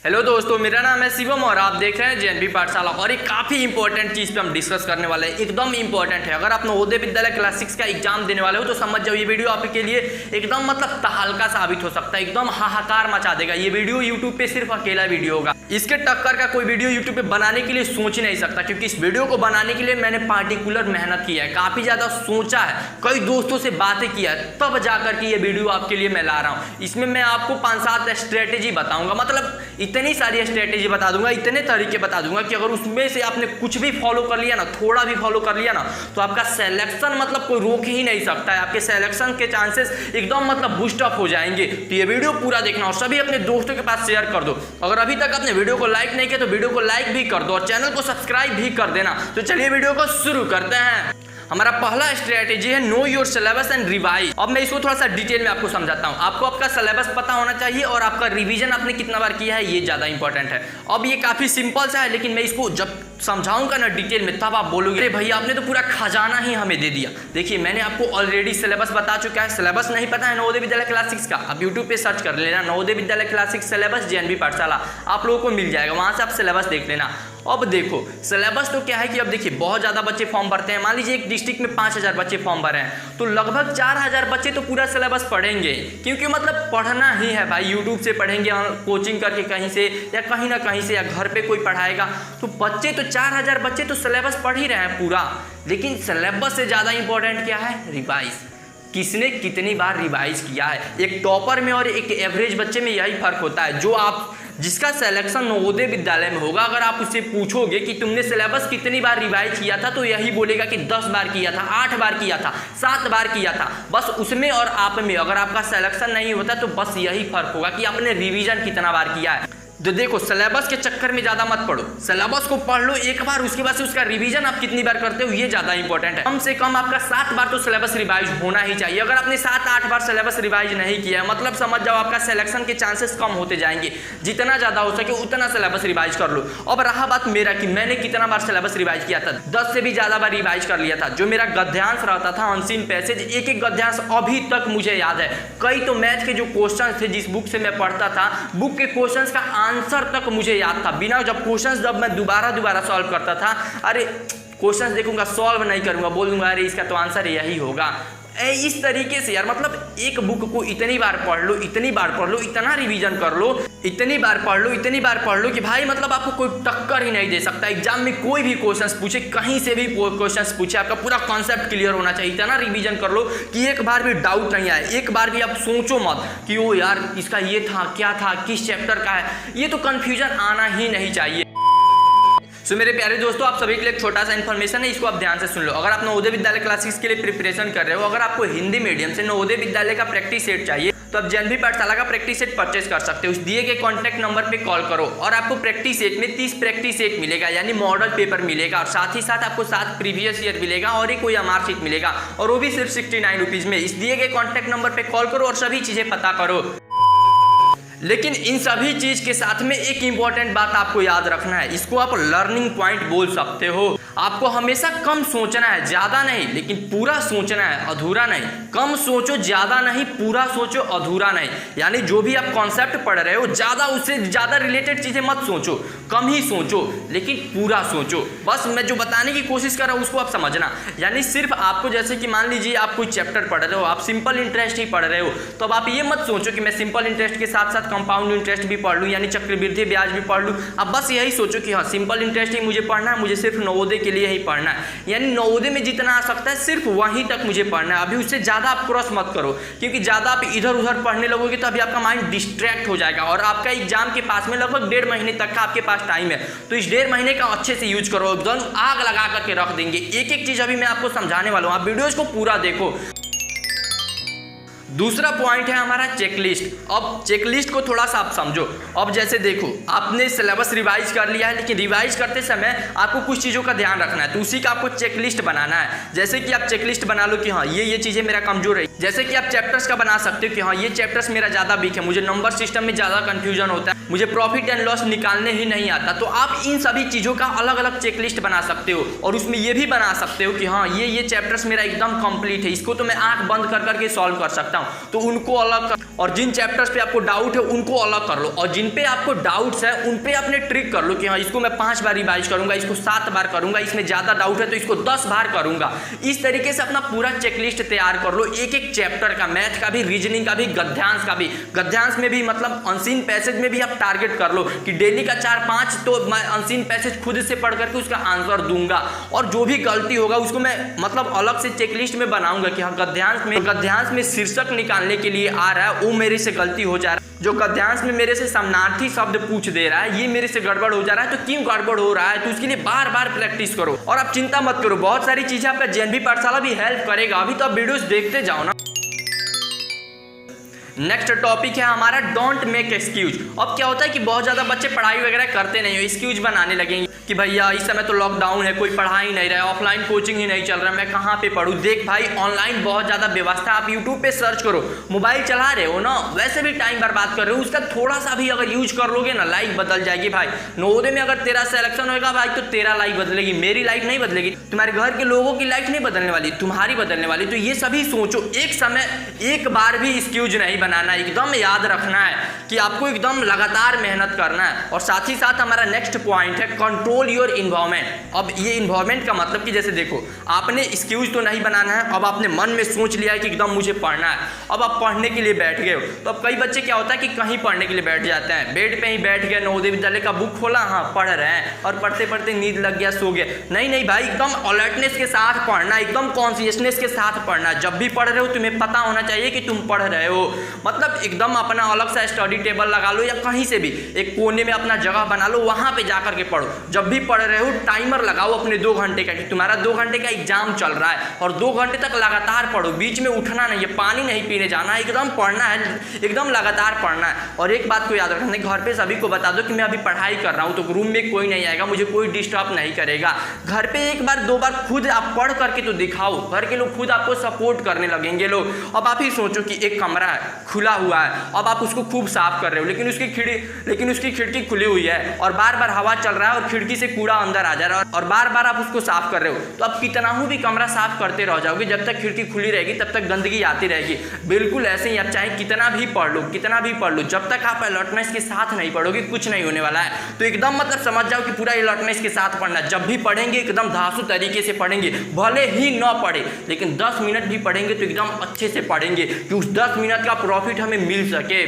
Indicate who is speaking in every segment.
Speaker 1: Hello दोस्तों, मेरा नाम है शिवम और आप देख रहे हैं जेएनवी पाठशाला। और एक काफ़ी इंपॉर्टेंट चीज़ पे हम डिस्कस करने वाले हैं, एकदम इंपॉर्टेंट है। अगर आप नवोदय विद्यालय क्लास 6 का एग्जाम देने वाले हो तो समझ जाओ ये वीडियो आपके लिए एकदम तहलका साबित हो सकता है, एकदम हाहाकार मचा देगा। ये वीडियो यूट्यूब पे सिर्फ अकेला वीडियो होगा, इसके टक्कर का कोई वीडियो यूट्यूब पे बनाने के लिए सोच ही नहीं सकता, क्योंकि इस वीडियो को बनाने के लिए मैंने पार्टिकुलर मेहनत की है, काफ़ी ज़्यादा सोचा है, कई दोस्तों से बातें किया है, तब जाकर के ये वीडियो आपके लिए मैं ला रहा हूँ। इसमें मैं आपको 5-7 स्ट्रेटेजी बताऊंगा, मतलब इतनी सारी स्ट्रेटेजी बता दूंगा, इतने तरीके बता दूंगा कि अगर उसमें से आपने कुछ भी फॉलो कर लिया ना, थोड़ा भी फॉलो कर लिया ना, तो आपका सिलेक्शन कोई रोक ही नहीं सकता है। आपके सिलेक्शन के चांसेस एकदम बूस्ट अप हो जाएंगे। तो ये वीडियो पूरा देखना और सभी अपने दोस्तों के पास शेयर कर दो। अगर अभी तक आपने वीडियो को लाइक नहीं किया तो वीडियो को लाइक भी कर दो और चैनल को सब्सक्राइब भी कर देना। तो चलिए वीडियो को शुरू करते हैं। हमारा पहला स्ट्रेटेजी है know your syllabus and revise. अब मैं इसको थोड़ा सा डिटेल में आपको समझाता हूं। आपको आपका सिलेबस पता होना चाहिए और आपका रिवीजन आपने कितना बार किया है ये ज्यादा इंपॉर्टेंट है। अब ये काफी सिंपल सा है, लेकिन मैं इसको जब समझाऊंगा ना डिटेल में तब आप बोलोगे अरे भैया आपने तो पूरा खजाना ही हमें दे दिया। देखिए मैंने आपको ऑलरेडी सिलेबस बता चुका है। सिलेबस नहीं पता है नवोदय विद्यालय क्लास 6 का, आप यूट्यूब पे सर्च कर लेना Navodaya Vidyalaya class 6 syllabus JNV पाठशाला, आप लोगों को मिल जाएगा, वहां से आप सिलेबस देख लेना। अब देखो सिलेबस तो क्या है कि अब देखिए बहुत ज़्यादा बच्चे फॉर्म भरते हैं। मान लीजिए एक डिस्ट्रिक्ट में 5000 बच्चे फॉर्म भरे हैं तो लगभग 4000 बच्चे तो पूरा सिलेबस पढ़ेंगे, क्योंकि पढ़ना ही है भाई। यूट्यूब से पढ़ेंगे, कोचिंग करके कहीं से या कहीं ना कहीं से, या घर पे कोई पढ़ाएगा, तो बच्चे तो 4000 बच्चे तो सिलेबस पढ़ ही रहे हैं पूरा। लेकिन सिलेबस से ज़्यादा इंपॉर्टेंट क्या है? रिवाइज। किसने कितनी बार रिवाइज किया है। एक टॉपर में और एक एवरेज बच्चे में यही फर्क होता है। जो आप जिसका सिलेक्शन नवोदय विद्यालय में होगा, अगर आप उससे पूछोगे कि तुमने सिलेबस कितनी बार रिवाइज किया था, तो यही बोलेगा कि 10 बार किया था, 8 बार किया था, 7 बार किया था। बस उसमें और आप में अगर आपका सिलेक्शन नहीं होता तो बस यही फर्क होगा कि आपने रिवीजन कितना बार किया है। तो देखो सिलेबस के चक्कर में ज़्यादा मत पढ़ो, सिलेबस को पढ़ लो एक बार, उसके बाद से उसका रिवीजन आप कितनी बार करते हो ये ज़्यादा इंपॉर्टेंट है। कम से कम आपका 7 बार तो सिलेबस रिवाइज होना ही चाहिए। अगर आपने 7-8 बार सिलेबस रिवाइज नहीं किया है, समझ जाओ आपका सिलेक्शन के चांसेस कम होते जाएंगे। जितना ज़्यादा हो सके उतना सिलेबस रिवाइज कर लो। अब रहा बात मेरा कि मैंने कितना बार सिलेबस रिवाइज किया था, 10 से भी ज़्यादा बार रिवाइज कर लिया था। जो मेरा गद्यांश रहता था अनसीन पैसेज, एक गद्यांश अभी तक मुझे याद है। कई तो मैथ के जो क्वेश्चन थे जिस बुक से मैं पढ़ता था, बुक के क्वेश्चन का आंसर तक मुझे याद था। बिना जब क्वेश्चंस जब मैं दोबारा सॉल्व करता था, अरे क्वेश्चंस देखूंगा सॉल्व नहीं करूंगा, बोल दूंगा अरे इसका तो आंसर यही होगा। इस तरीके से यार एक बुक को इतनी बार पढ़ लो, इतनी बार पढ़ लो, इतना रिवीजन कर लो, इतनी बार पढ़ लो, इतनी बार पढ़ लो कि भाई आपको कोई टक्कर ही नहीं दे सकता। एग्जाम में कोई भी क्वेश्चंस पूछे, कहीं से भी क्वेश्चंस पूछे, आपका पूरा कॉन्सेप्ट क्लियर होना चाहिए। इतना रिवीजन कर लो कि एक बार भी डाउट नहीं आए, एक बार भी आप सोचो मत कि ओ यार इसका ये था, क्या था, किस चैप्टर का है, ये तो कंफ्यूजन आना ही नहीं चाहिए। सो मेरे प्यारे दोस्तों, आप सभी के लिए एक छोटा सा इन्फॉर्मेशन है, इसको आप ध्यान से सुन लो। अगर आप नवोदय विद्यालय क्लास 6 के लिए प्रिपरेशन कर रहे हो, अगर आपको हिंदी मीडियम से नवोदय विद्यालय का प्रैक्टिस सेट चाहिए तो आप जेएनवी पाठशाला का प्रैक्टिस सेट परचेस कर सकते हो। उस दिए गए कॉन्टैक्ट नंबर पे कॉल करो और आपको प्रैक्टिस सेट में 30 प्रैक्टिस सेट मिलेगा, यानी मॉडल पेपर मिलेगा, और साथ ही साथ आपको 7 प्रीवियस ईयर मिलेगा और एक कोई एमआर शीट मिलेगा, और वो भी सिर्फ 69 रुपीज़ में। इस दिए गए कॉन्टैक्ट नंबर पे कॉल करो और सभी चीज़ें पता करो। लेकिन इन सभी चीज के साथ में एक इंपॉर्टेंट बात आपको याद रखना है, इसको आप लर्निंग पॉइंट बोल सकते हो। आपको हमेशा कम सोचना है, ज्यादा नहीं, लेकिन पूरा सोचना है, अधूरा नहीं। कम सोचो, ज्यादा नहीं, पूरा सोचो, अधूरा नहीं। यानी जो भी आप कॉन्सेप्ट पढ़ रहे हो, ज्यादा उससे ज्यादा रिलेटेड चीजें मत सोचो, कम ही सोचो, लेकिन पूरा सोचो। बस मैं जो बताने की कोशिश कर रहा हूँ उसको आप समझना। यानी सिर्फ आपको, जैसे कि मान लीजिए आप कोई चैप्टर पढ़ रहे हो, आप सिंपल इंटरेस्ट ही पढ़ रहे हो, तो अब आप ये मत सोचो कि मैं सिंपल इंटरेस्ट के साथ साथ कंपाउंड इंटरेस्ट भी पढ़ लूँ, यानी चक्रवृद्धि ब्याज भी पढ़ लूँ। अब बस यही सोचो कि हाँ सिंपल इंटरेस्ट ही मुझे पढ़ना है, मुझे सिर्फ नवोदय के लिए ही पढ़ना है, यानी नवोदय में जितना आ सकता है सिर्फ वहीं तक मुझे पढ़ना है। अभी उससे ज़्यादा आप क्रॉस मत करो, क्योंकि ज़्यादा आप इधर उधर पढ़ने लगोगे तो अभी आपका माइंड डिस्ट्रैक्ट हो जाएगा। और आपका एग्जाम के पास में लगभग 1.5 महीने तक का आपके पास टाइम है, तो इस 1.5 महीने का अच्छे से यूज करो, एकदम आग लगा करके रख देंगे। एक एक चीज़ अभी मैं आपको समझाने वाला हूँ, आप वीडियोज़ को पूरा देखो। दूसरा पॉइंट है हमारा चेकलिस्ट। अब चेकलिस्ट को थोड़ा सा आप समझो। अब जैसे देखो आपने सिलेबस रिवाइज कर लिया है, लेकिन रिवाइज करते समय आपको कुछ चीज़ों का ध्यान रखना है, तो उसी का आपको चेकलिस्ट बनाना है। जैसे कि आप चेकलिस्ट बना लो कि हाँ ये चीज़ें मेरा कमजोर है। जैसे कि आप चैप्टर्स का बना सकते हो कि हाँ ये चैप्टर्स मेरा ज़्यादा वीक है, मुझे नंबर सिस्टम में ज़्यादा कन्फ्यूजन होता है, मुझे प्रॉफिट एंड लॉस निकालने ही नहीं आता। तो आप इन सभी चीज़ों का अलग अलग चेकलिस्ट बना सकते हो, और उसमें ये भी बना सकते हो कि हाँ ये चैप्टर्स मेरा एकदम कंप्लीट है, इसको तो मैं आंख बंद कर करके सॉल्व कर सकता हूँ। हूँ तो उनको अलग कर, और जिन चैप्टर्स पे आपको डाउट है उनको अलग कर लो, और जिन पे आपको डाउट्स है उन पे अपने ट्रिक कर लो कि हाँ इसको मैं 5 बार रिवाइज करूंगा, इसको 7 बार करूंगा, इसमें ज़्यादा डाउट है तो इसको 10 बार करूंगा। इस तरीके से अपना पूरा चेकलिस्ट तैयार कर लो, एक एक चैप्टर का, मैथ का भी, रीजनिंग का भी, गद्यांश का भी। गद्यांश में भी मतलब अनसीन पैसेज में भी आप टारगेट कर लो कि डेली का 4-5 तो मैं अनसीन पैसेज खुद से पढ़ करके उसका आंसर दूंगा, और जो भी गलती होगा उसको मैं मतलब अलग से चेकलिस्ट में बनाऊंगा कि हाँ गद्यांश में शीर्षक निकालने के लिए आ रहा है वो मेरे से गलती हो जा रहा है, जो गद्यांश में मेरे से समानार्थी शब्द पूछ दे रहा है ये मेरे से गड़बड़ हो जा रहा है, तो क्यों गड़बड़ हो रहा है, तो उसके लिए बार बार प्रैक्टिस करो। और आप चिंता मत करो, बहुत सारी चीजें आपका जेएनवी पाठशाला भी हेल्प करेगा, अभी तो आप वीडियोस देखते जाओ ना। नेक्स्ट टॉपिक है हमारा डोंट मेक एक्सक्यूज। अब क्या होता है कि बहुत ज्यादा बच्चे पढ़ाई वगैरह करते नहीं हो, एक्सक्यूज बनाने लगेंगे कि भैया इस समय तो लॉकडाउन है, कोई पढ़ा ही नहीं रहा है, ऑफलाइन कोचिंग ही नहीं चल रहा, मैं कहाँ पे पढ़ूँ। देख भाई ऑनलाइन बहुत ज़्यादा व्यवस्था, आप यूट्यूब पे सर्च करो, मोबाइल चला रहे हो ना, वैसे भी टाइम बर्बाद कर रहे हो, उसका थोड़ा सा भी अगर यूज कर लोगे ना लाइफ बदल जाएगी भाई। नवोदय में अगर तेरा सिलेक्शन होगा भाई तो तेरा लाइफ बदलेगी, मेरी लाइफ नहीं बदलेगी, तुम्हारे घर के लोगों की लाइफ नहीं बदलने वाली, तुम्हारी बदलने वाली। तो ये सभी सोचो, एक समय एक बार भी एक्सक्यूज नहीं बनाना, एकदम याद रखना है कि आपको एकदम लगातार मेहनत करना है। और साथ ही साथ हमारा नेक्स्ट पॉइंट है कंट्रोल योर इन्वायरमेंट। अब ये इन्वायरमेंट का मतलब कि जैसे देखो आपने एक्सक्यूज तो नहीं बनाना है, अब आपने मन में सोच लिया है कि एकदम मुझे पढ़ना है, अब आप पढ़ने के लिए बैठ गए हो। तो अब कई बच्चे क्या होता है कि कहीं पढ़ने के लिए बैठ जाते हैं, बेड पे ही बैठ गए, नवोदय विद्यालय का बुक खोला, हाँ पढ़ रहे हैं, और पढ़ते पढ़ते नींद लग गया, सो गए। नहीं भाई, एकदम अलर्टनेस के साथ पढ़ना, एकदम कॉन्शियसनेस के साथ पढ़ना। जब भी पढ़ रहे हो तुम्हें पता होना चाहिए कि तुम पढ़ रहे हो, मतलब एकदम अपना अलग सा स्टडी टेबल लगा लो या कहीं से भी एक कोने में अपना जगह बना लो, वहां पे जाकर के पढ़ो। जब भी पढ़ रहे हो टाइमर लगाओ अपने 2 घंटे का कि तुम्हारा 2 घंटे का एग्जाम चल रहा है, और 2 घंटे तक लगातार पढ़ो, बीच में उठना नहीं है, पानी नहीं पीने जाना है, एकदम पढ़ना है, एकदम लगातार पढ़ना है। और एक बात को याद रखना, घर पे सभी को बता दो कि मैं अभी पढ़ाई कर रहा हूँ, तो रूम में कोई नहीं आएगा, मुझे कोई डिस्टर्ब नहीं करेगा। घर पे 1 बार 2 बार खुद आप पढ़ करके तो दिखाओ, घर के लोग खुद आपको सपोर्ट करने लगेंगे लोग। अब आप ही सोचो कि एक कमरा है, खुला हुआ है, अब आप उसको खूब साफ कर रहे हो, लेकिन उसकी खिड़की खुली हुई है और बार बार हवा चल रहा है और खिड़की से कूड़ा अंदर आ जा रहा है, और बार बार आप उसको साफ कर रहे हो, तो आप कितना ही भी कमरा साफ करते रह जाओगे, जब तक खिड़की खुली रहेगी तब तक गंदगी आती रहेगी। बिल्कुल ऐसे ही आप चाहे कितना भी पढ़ लो, जब तक आप अलर्टनेस के साथ नहीं पढ़ोगे कुछ नहीं होने वाला है। तो एकदम मतलब समझ जाओ कि पूरा अलर्टनेस के साथ पढ़ना, जब भी पढ़ेंगे एकदम धांसू तरीके से पढ़ेंगे, भले ही न पढ़े लेकिन 10 मिनट भी पढ़ेंगे तो एकदम अच्छे से पढ़ेंगे कि उस 10 मिनट का प्रॉफिट हमें मिल सके।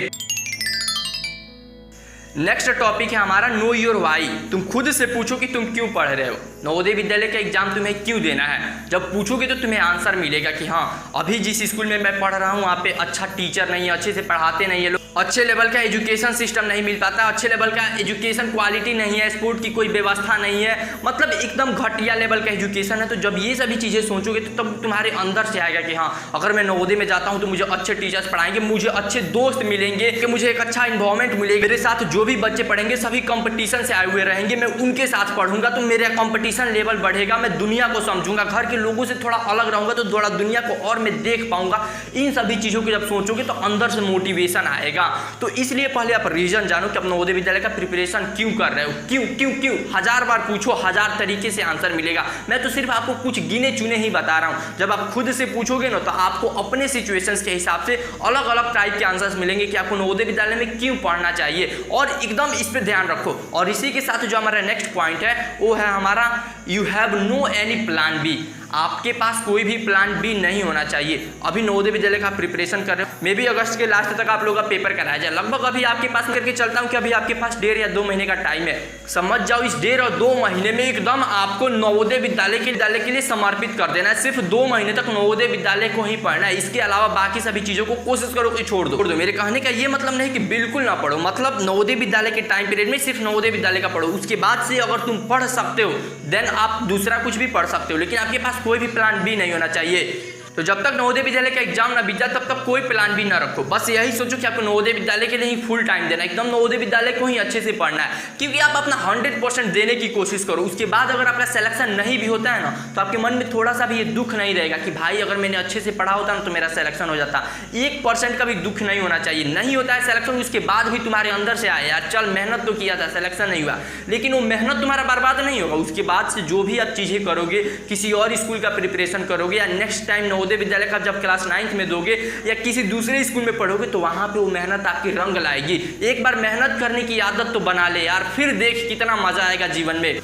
Speaker 1: नेक्स्ट टॉपिक है हमारा नो योर वाई। तुम खुद से पूछो कि तुम क्यों पढ़ रहे हो, नवोदय विद्यालय का एग्जाम तुम्हें क्यों देना है। जब पूछोगे तो तुम्हें आंसर मिलेगा कि हाँ अभी जिस स्कूल में मैं पढ़ रहा हूँ वहाँ पे अच्छा टीचर नहीं है, अच्छे से पढ़ाते नहीं है लोग, अच्छे लेवल का एजुकेशन सिस्टम नहीं मिल पाता, अच्छे लेवल का एजुकेशन क्वालिटी नहीं है, स्पोर्ट की कोई व्यवस्था नहीं है, मतलब एकदम घटिया लेवल का एजुकेशन है। तो जब ये सभी चीज़ें सोचोगे तो तब तुम्हारे अंदर से आएगा कि हाँ अगर मैं नवोदय में जाता हूँ तो मुझे अच्छे टीचर्स पढ़ाएंगे, मुझे अच्छे दोस्त मिलेंगे, कि मुझे एक अच्छा इन्वायरमेंट मिलेगा, मेरे साथ जो भी बच्चे पढ़ेंगे सभी कंपटीशन से आए हुए रहेंगे, मैं उनके साथ पढ़ूंगा तो मेरा कंपटीशन लेवल बढ़ेगा, मैं दुनिया को समझूंगा, घर के लोगों से थोड़ा अलग रहूंगा तो थोड़ा दुनिया को और मैं देख पाऊंगा। इन सभी चीज़ों को जब सोचोगे तो अंदर से मोटिवेशन आएगा। तो इसलिए पहले आप रीजन जानो कि आप नवोदय विद्यालय का प्रिपरेशन क्यों कर रहे हो, क्यों 1000 बार पूछो, 1000 तरीके से आंसर मिलेगा। मैं तो सिर्फ आपको कुछ गिने चुने ही बता रहा हूँ। जब आप खुद से पूछोगे ना तो आपको अपने सिचुएशंस के हिसाब से अलग अलग टाइप के आंसर्स मिलेंगे कि आपको नवोदय विद्यालय में क्यों पढ़ना चाहिए, और एकदम इस पर ध्यान रखो। और इसी के साथ जो हमारा नेक्स्ट पॉइंट है वो है हमारा you have no any plan B. आपके पास कोई भी प्लान बी नहीं होना चाहिए। अभी नवोदय विद्यालय का प्रिपरेशन कर रहे हो, मे भी अगस्त के लास्ट तक आप लोगों का पेपर कराया जाए, लगभग अभी आपके पास करके चलता हूँ कि अभी आपके पास 1.5 या 2 महीने का टाइम है। समझ जाओ इस 1.5 और 2 महीने में एकदम आपको नवोदय विद्यालय के लिए समर्पित कर देना है। सिर्फ 2 महीने तक नवोदय विद्यालय को ही पढ़ना है, इसके अलावा बाकी सभी चीज़ों को कोशिश करो कि छोड़ दो। मेरे कहने का ये मतलब नहीं कि बिल्कुल ना पढ़ो, मतलब नवोदय विद्यालय के टाइम पीरियड में सिर्फ नवोदय विद्यालय का पढ़ो, उसके बाद से अगर तुम पढ़ सकते हो देन आप दूसरा कुछ भी पढ़ सकते हो, लेकिन आपके पास कोई भी प्लान बी नहीं होना चाहिए। तो जब तक नवोदय विद्यालय का एग्जाम ना बीत जाए तब तक कोई प्लान भी ना रखो, बस यही सोचो कि आपको नवोदय विद्यालय के लिए ही फुल टाइम देना है, एकदम नवोदय विद्यालय को ही अच्छे से पढ़ना है, क्योंकि आप अपना 100% देने की कोशिश करो। उसके बाद अगर आपका सिलेक्शन नहीं भी होता है ना तो आपके मन में थोड़ा सा भी ये दुख नहीं रहेगा कि भाई अगर मैंने अच्छे से पढ़ा होता ना तो मेरा सिलेक्शन हो जाता। 1% का भी दुख नहीं होना चाहिए। नहीं होता है सिलेक्शन, उसके बाद भी तुम्हारे अंदर से आया यार चल मेहनत तो किया था, सिलेक्शन नहीं हुआ, लेकिन वो मेहनत तुम्हारा बर्बाद नहीं होगा। उसके बाद से जो भी आप चीज़ें करोगे, किसी और स्कूल का प्रिपरेशन करोगे या नेक्स्ट टाइम नवोदय विद्यालय का जब क्लास 9th में दोगे या किसी दूसरे स्कूल में पढ़ोगे तो वहाँ पे वो मेहनत आपकी रंग लाएगी। एक बार मेहनत करने की आदत तो बना ले यार, फिर देख कितना मजा आएगा जीवन में।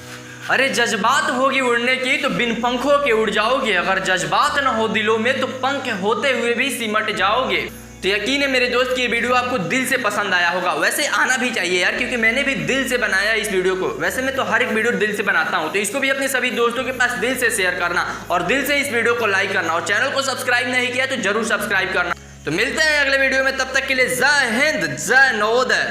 Speaker 1: अरे जज्बात होगी उड़ने की तो बिन पंखों के उड़ जाओगे, अगर जज्बात न हो दिलों में तो पंख होते हुए भी सिमट जाओगे। तो यकीन है मेरे दोस्त कि ये वीडियो आपको दिल से पसंद आया होगा। वैसे आना भी चाहिए यार, क्योंकि मैंने भी दिल से बनाया इस वीडियो को। वैसे मैं तो हर एक वीडियो दिल से बनाता हूँ, तो इसको भी अपने सभी दोस्तों के पास दिल से शेयर करना और दिल से इस वीडियो को लाइक करना, और चैनल को सब्सक्राइब नहीं किया तो जरूर सब्सक्राइब करना। तो मिलते हैं अगले वीडियो में, तब तक के लिए जय हिंद, जय नवोदय।